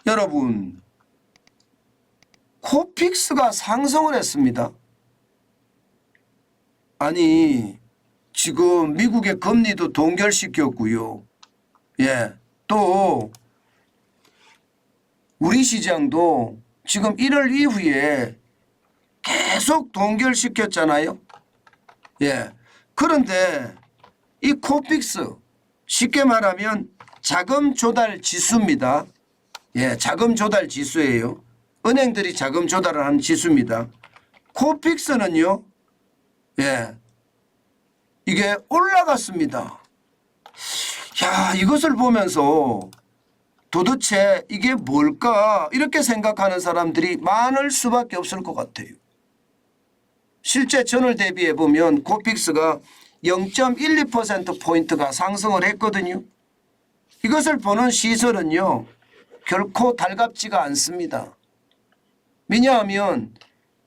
여러분, 코픽스가 상승을 했습니다. 아니, 지금 미국의 금리도 동결시켰고요. 예, 또 우리 시장도 지금 1월 이후에 계속 동결시켰잖아요. 예, 그런데 이 코픽스 쉽게 말하면 자금 조달 지수입니다. 예, 자금 조달 지수예요. 은행들이 자금 조달을 하는 지수입니다. 코픽스는요, 예, 이게 올라갔습니다. 야, 이것을 보면서 도대체 이게 뭘까 이렇게 생각하는 사람들이 많을 수밖에 없을 것 같아요. 실제 전월 대비해 보면 코픽스가 0.12%포인트가 상승을 했거든요. 이것을 보는 시설은요, 결코 달갑지가 않습니다. 왜냐하면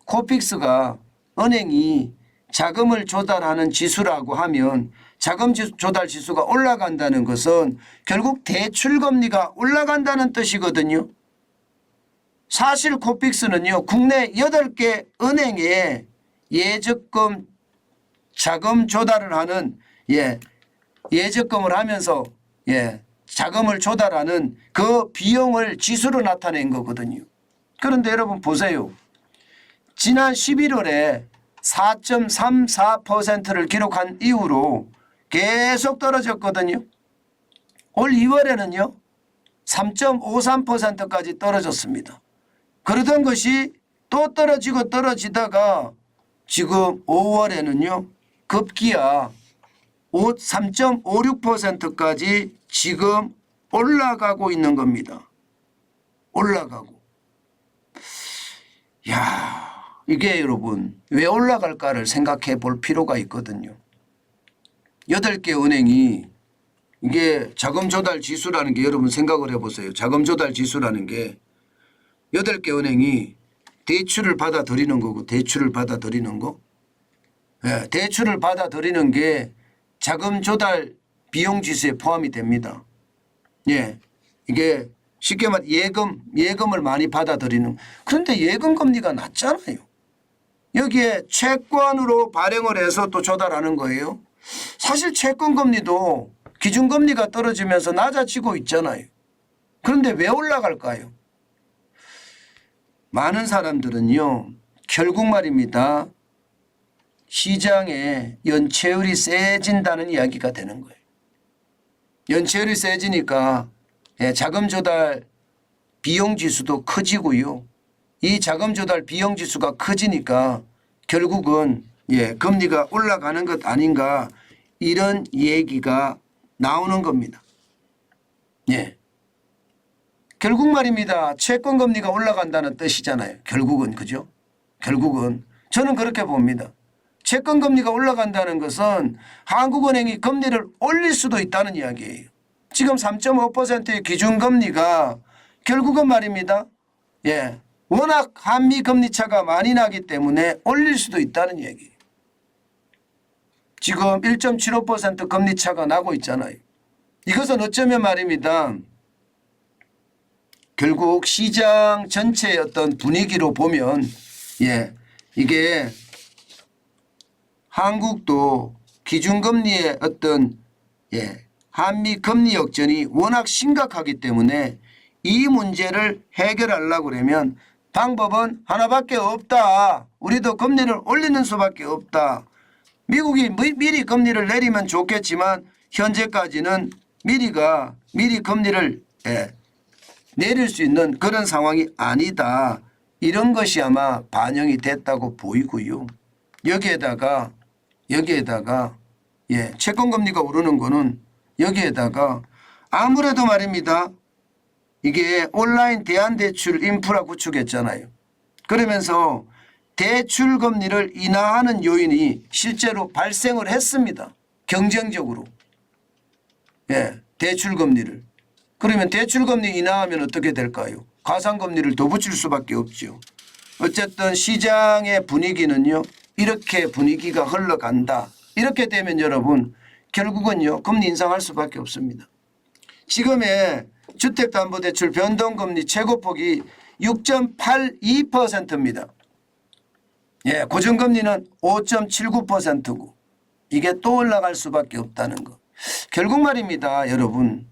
코픽스가 은행이 자금을 조달하는 지수라고 하면 자금 조달 지수가 올라간다는 것은 결국 대출금리가 올라간다는 뜻이거든요. 사실 코픽스는요, 국내 8개 은행에 예적금 자금 조달을 하는 예적금을 하면서 자금을 조달하는 그 비용을 지수로 나타낸 거거든요. 그런데 여러분 보세요. 지난 11월에 4.34%를 기록한 이후로 계속 떨어졌거든요. 올 2월에는요 3.53%까지 떨어졌습니다. 그러던 것이 또 떨어지고 떨어지다가 지금 5월에는요 급기야 3.56%까지 지금 올라가고 있는 겁니다. 올라가고. 야, 이게 여러분 왜 올라갈까를 생각해 볼 필요가 있거든요. 8개 은행이 이게 자금 조달 지수라는 게 여러분 생각을 해보세요. 자금 조달 지수라는 게 8개 은행이 대출을 받아들이는 거고 대출을 받아들이는 거. 예, 대출을 받아들이는 게 자금 조달 비용 지수에 포함이 됩니다. 예, 이게 쉽게 말해 예금을 많이 받아들이는. 그런데 예금 금리가 낮잖아요. 여기에 채권으로 발행을 해서 또 조달하는 거예요. 사실 채권 금리도 기준금리가 떨어지면서 낮아지고 있잖아요. 그런데 왜 올라갈까요? 많은 사람들은요, 결국 말입니다. 시장에 연체율이 세진다는 이야기가 되는 거예요. 연체율이 세지니까 자금 조달 비용 지수도 커지고요. 이 자금 조달 비용 지수가 커지니까 결국은 금리가 올라가는 것 아닌가 이런 얘기가 나오는 겁니다. 예. 결국 말입니다. 채권 금리가 올라간다는 뜻이잖아요. 결국은 그죠? 결국은 저는 그렇게 봅니다. 채권 금리가 올라간다는 것은 한국은행이 금리를 올릴 수도 있다는 이야기예요. 지금 3.5%의 기준금리가 결국은 말입니다. 예, 워낙 한미 금리 차가 많이 나기 때문에 올릴 수도 있다는 얘기예요. 지금 1.75% 금리 차가 나고 있잖아요. 이것은 어쩌면 말입니다. 결국 시장 전체의 어떤 분위기로 보면 이게 한국도 기준금리의 어떤 한미 금리 역전이 워낙 심각하기 때문에 이 문제를 해결하려고 그러면 방법은 하나밖에 없다. 우리도 금리를 올리는 수밖에 없다. 미국이 미리 금리를 내리면 좋겠지만 현재까지는 미리 금리를 내릴 수 있는 그런 상황이 아니다. 이런 것이 아마 반영이 됐다고 보이고요. 여기에다가 채권금리가 오르는 거는 여기에다가 아무래도 말입니다. 이게 온라인 대안대출 인프라 구축했잖아요. 그러면서 대출금리를 인하하는 요인이 실제로 발생을 했습니다. 경쟁적으로. 대출금리를. 그러면 대출금리 인하하면 어떻게 될까요? 가상금리를 더 붙일 수밖에 없죠. 어쨌든 시장의 분위기는요. 이렇게 분위기가 흘러간다. 이렇게 되면 여러분 결국은요. 금리 인상할 수밖에 없습니다. 지금의 주택담보대출 변동금리 최고폭이 6.82%입니다. 예, 고정금리는 5.79%고 이게 또 올라갈 수밖에 없다는 거. 결국 말입니다, 여러분.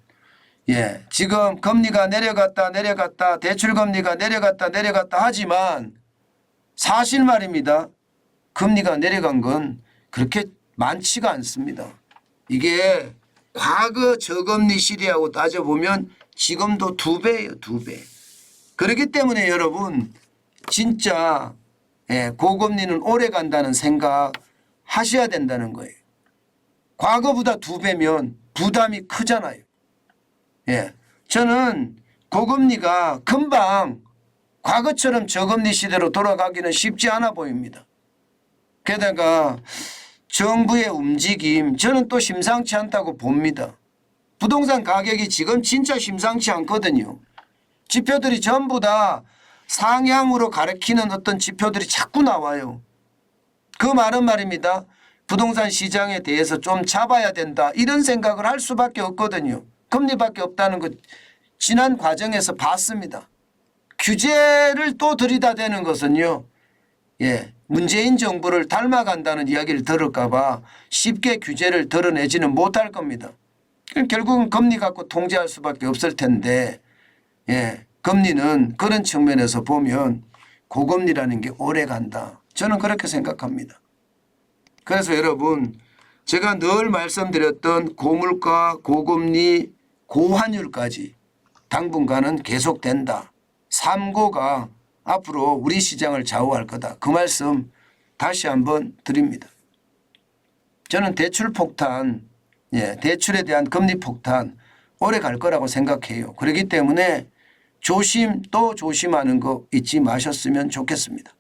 예, 지금 금리가 내려갔다 대출금리가 내려갔다 하지만 사실 말입니다. 금리가 내려간 건 그렇게 많지가 않습니다. 이게 과거 저금리 시대하고 따져보면 지금도 2배예요. 2배. 그렇기 때문에 여러분 진짜 고금리는 오래 간다는 생각 하셔야 된다는 거예요. 과거보다 2배면 부담이 크잖아요. 예, 저는 고금리가 금방 과거처럼 저금리 시대로 돌아가기는 쉽지 않아 보입니다. 게다가 정부의 움직임 저는 또 심상치 않다고 봅니다. 부동산 가격이 지금 진짜 심상치 않거든요. 지표들이 전부 다 상향으로 가리키는 어떤 지표들이 자꾸 나와요. 그 말은 말입니다. 부동산 시장에 대해서 좀 잡아야 된다 이런 생각을 할 수밖에 없거든요. 금리밖에 없다는 것 지난 과정에서 봤습니다. 규제를 또 들이다대는 것은요. 예, 문재인 정부를 닮아간다는 이야기를 들을까 봐 쉽게 규제를 드러내지는 못할 겁니다. 결국은 금리 갖고 통제할 수밖에 없을 텐데 예, 금리는 그런 측면에서 보면 고금리라는 게 오래 간다. 저는 그렇게 생각합니다. 그래서 여러분 제가 늘 말씀드렸던 고물가, 고금리, 고환율까지 당분간은 계속된다. 3고가 앞으로 우리 시장을 좌우할 거다. 그 말씀 다시 한번 드립니다. 저는 대출 폭탄, 대출에 대한 금리 폭탄 오래 갈 거라고 생각해요. 그렇기 때문에 조심 또 조심하는 거 잊지 마셨으면 좋겠습니다.